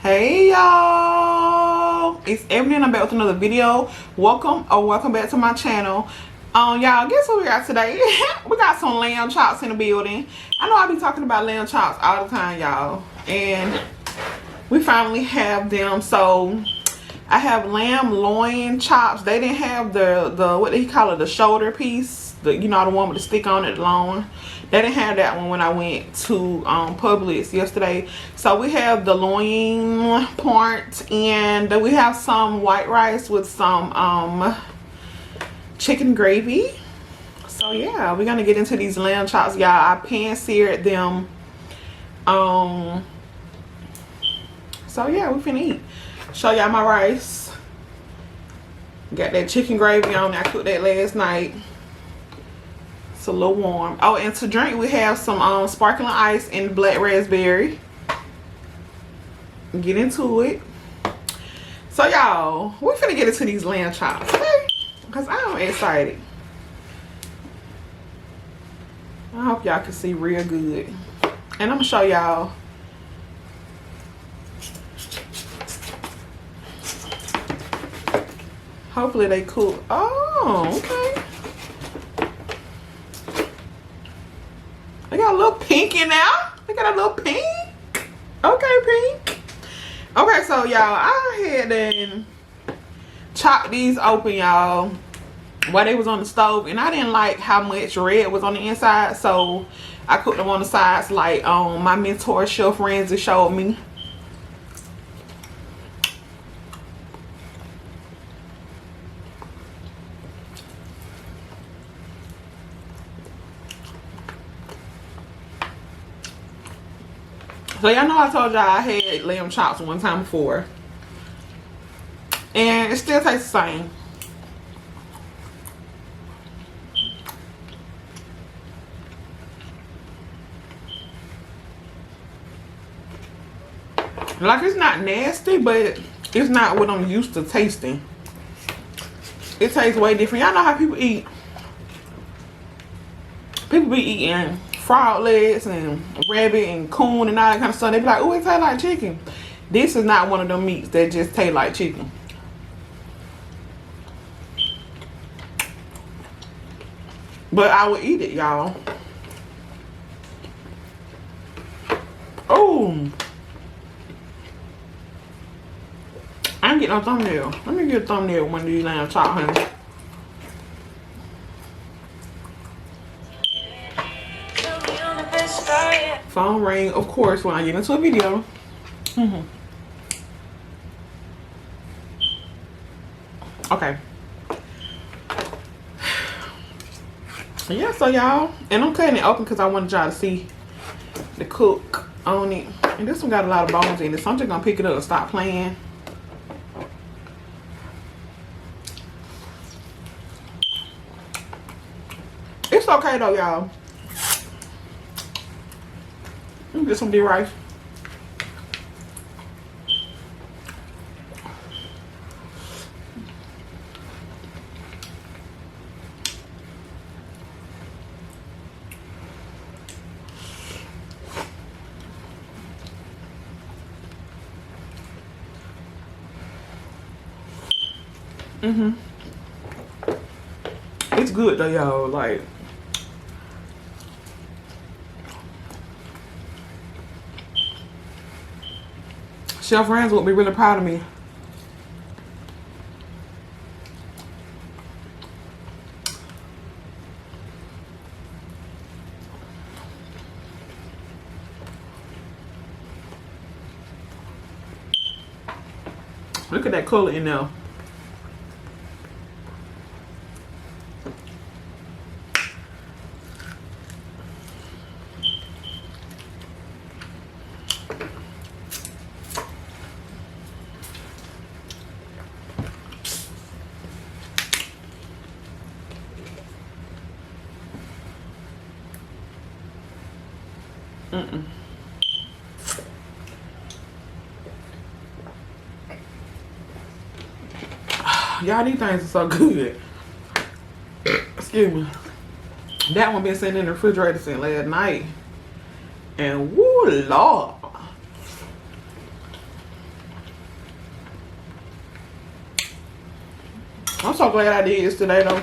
Hey y'all, it's Ebbie and I'm back with another video. Welcome back to my channel. Y'all, guess what we got today? We got some lamb chops in the building. I know I be talking about lamb chops all the time, y'all, and we finally have them. So I have lamb loin chops. They didn't have the what they call it, the shoulder piece, the the one with the stick on it, the long one. They didn't have that one when I went to Publix yesterday. So we have the loin part, and we have some white rice with some chicken gravy. So yeah, we're gonna get into these lamb chops, y'all. I pan seared them. So yeah, we finna eat. Show y'all my rice. Got that chicken gravy on. I cooked that last night. It's a little warm. Oh, and to drink we have some sparkling ice and black raspberry. Get into it. So y'all, we're finna get into these lamb chops, okay? Because I'm excited. I hope y'all can see real good. And I'm gonna show y'all. Hopefully they cook. Oh, okay. They got a little pink in there. They got a little pink. Okay, pink. Okay, so y'all, I had to chop these open, y'all, while they was on the stove, and I didn't like how much red was on the inside, so I cooked them on the sides like my mentor Chef Renzi showed me. So y'all know I told y'all I had lamb chops one time before, and it still tastes the same. Like, it's not nasty, but it's not what I'm used to tasting. It tastes way different. Y'all know how people eat. People be eating frog legs and rabbit and coon and all that kind of stuff. They be like, oh, it tastes like chicken. This is not one of them meats that just taste like chicken. But I would eat it, y'all. Oh, I ain't getting no thumbnail. Let me get a thumbnail when these lamb chop, honey. Phone ring, of course, when I get into a video. Okay. Yeah, so y'all, and I'm cutting it open because I wanted y'all to see the cook on it. And this one got a lot of bones in it, so I'm just gonna pick it up and stop playing. It's okay though, y'all. Let me get some deep rice. It's good though, y'all. Like, Chef Renzi would be really proud of me. Look at that color in there. Y'all, these things are so good. Excuse me. That one been sitting in the refrigerator since last night. And woo, Lord. I'm so glad I did this today though.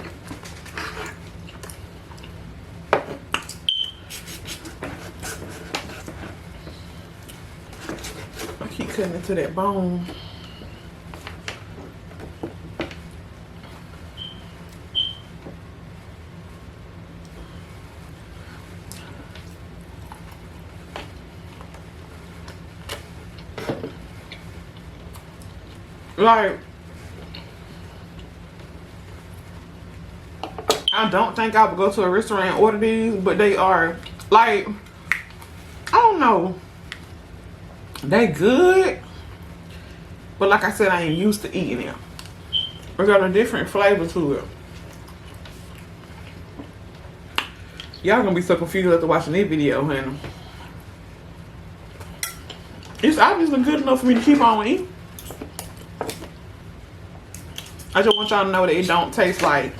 I keep cutting into that bone. Like, I don't think I would go to a restaurant and order these, but they are, like, I don't know. They good, but like I said, I ain't used to eating them. They got a different flavor to it. Y'all gonna be so confused after watching this video, honey. It's obviously good enough for me to keep on eating. I just want y'all to know that it don't taste like,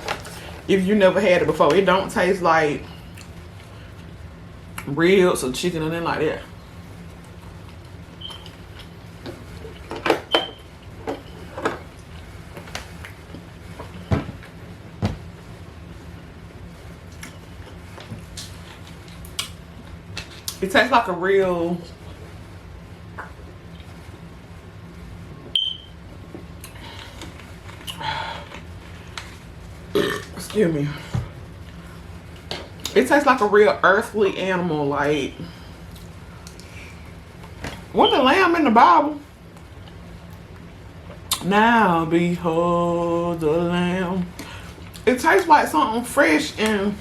if you never had it before, it don't taste like ribs or chicken or anything like that. It tastes like a real excuse me. It tastes like a real earthly animal, like what the lamb in the Bible? Now behold the lamb. It tastes like something fresh and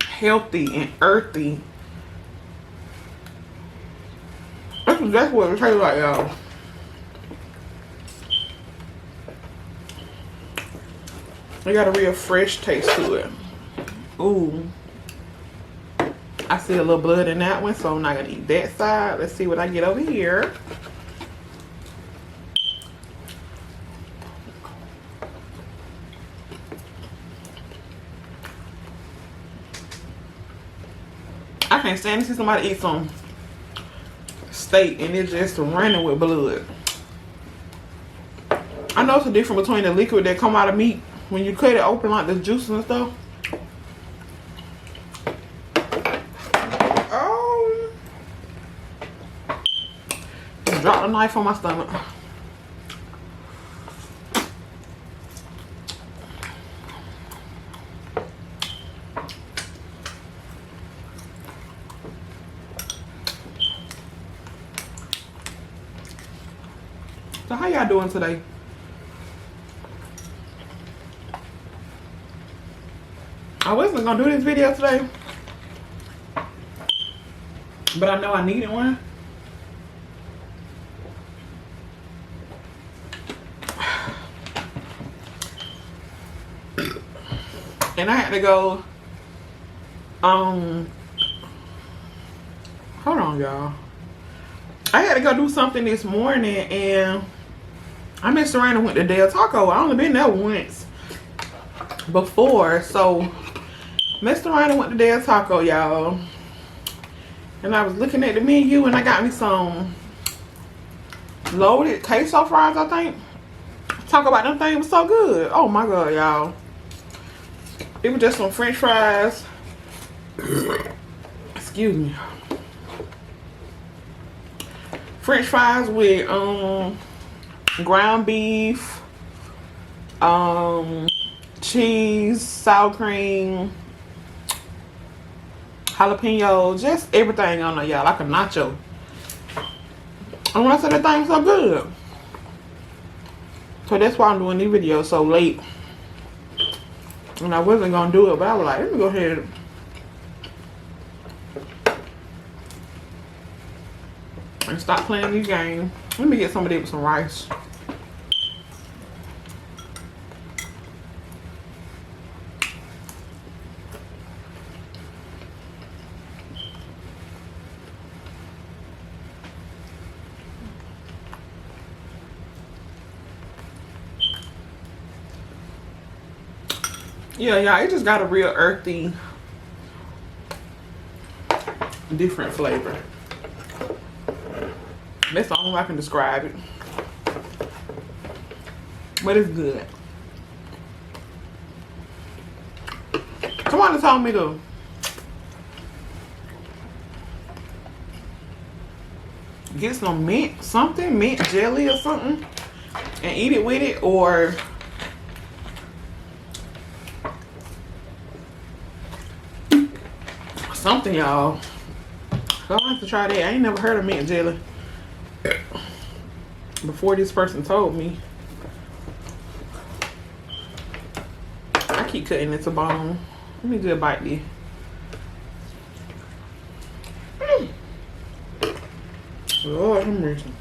healthy and earthy. That's exactly what it tastes like, y'all. It got a real fresh taste to it. Ooh. I see a little blood in that one, so I'm not gonna eat that side. Let's see what I get over here. I can't stand to see somebody eat some steak and it's just running with blood. I know it's a difference between the liquid that come out of meat when you cut it open, like the juices and stuff. Oh, just dropped a knife on my stomach. So how y'all doing today? I wasn't gonna do this video today, but I know I needed one. And I had to go, hold on y'all. I had to go do something this morning and I messed around and went to Del Taco. I only been there once before, so messed around and went to Del Taco, y'all. And I was looking at the menu and I got me some loaded queso fries, I think. Talk about them things, was so good. Oh my god, y'all. It was just some french fries. Excuse me. French fries with ground beef, cheese, sour cream, jalapeno, just everything on there, y'all, like a nacho. And when I said that thing's so good, so that's why I'm doing these videos so late. And I wasn't gonna do it, but I was like, let me go ahead and stop playing these games. Let me get some of this with some rice. Yeah, it just got a real earthy different flavor. That's the only way I can describe it. But it's good. Somebody told me to get some mint jelly or something, and eat it with it, or something, y'all. So I have to try that. I ain't never heard of mint jelly before this person told me. I keep cutting it to bone. Let me do a bite this. Lord, I'm reaching.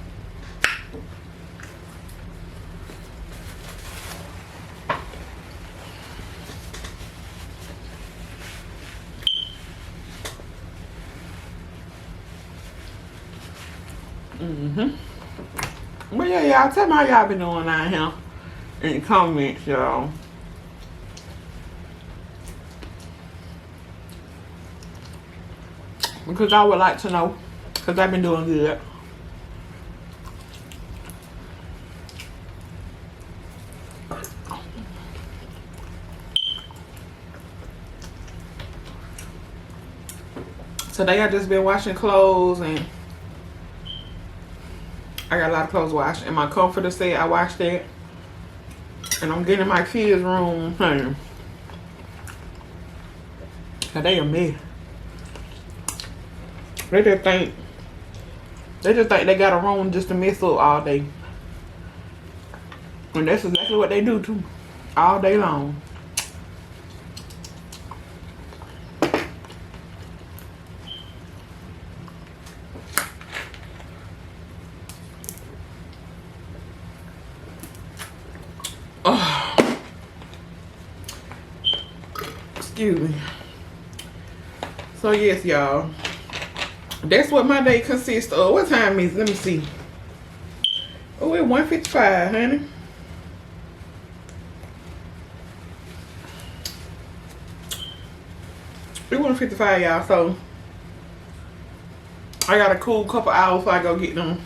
But yeah, y'all, tell me how y'all been doing out here in the comments, y'all. Because I would like to know, because I've been doing good. Today I just been washing clothes, and I got a lot of clothes washed, and my comforter said I washed it. And I'm getting in my kids' room. Cause they a mess. They just think they got a room just to mess up all day. And that's exactly what they do too. All day long. Excuse me. So yes, y'all. That's what my day consists of. What time is it? Let me see. Oh, it's 1:55, honey. It's 1:55, y'all. So I got a cool couple hours before I go get them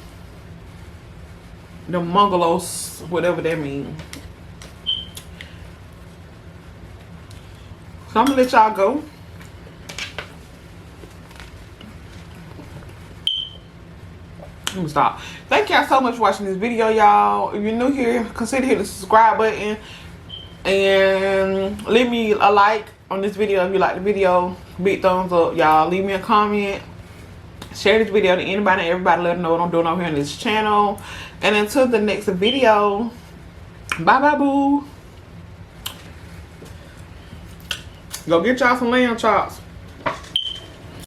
bungalows, whatever that means. So I'm gonna let y'all go. Let me stop. Thank y'all so much for watching this video, y'all. If you're new here, consider hitting the subscribe button and leave me a like on this video if you like the video. Big thumbs up, y'all. Leave me a comment. Share this video to anybody and everybody. Let them know what I'm doing over here on this channel. And until the next video, bye bye boo. Go get y'all some lamb chops.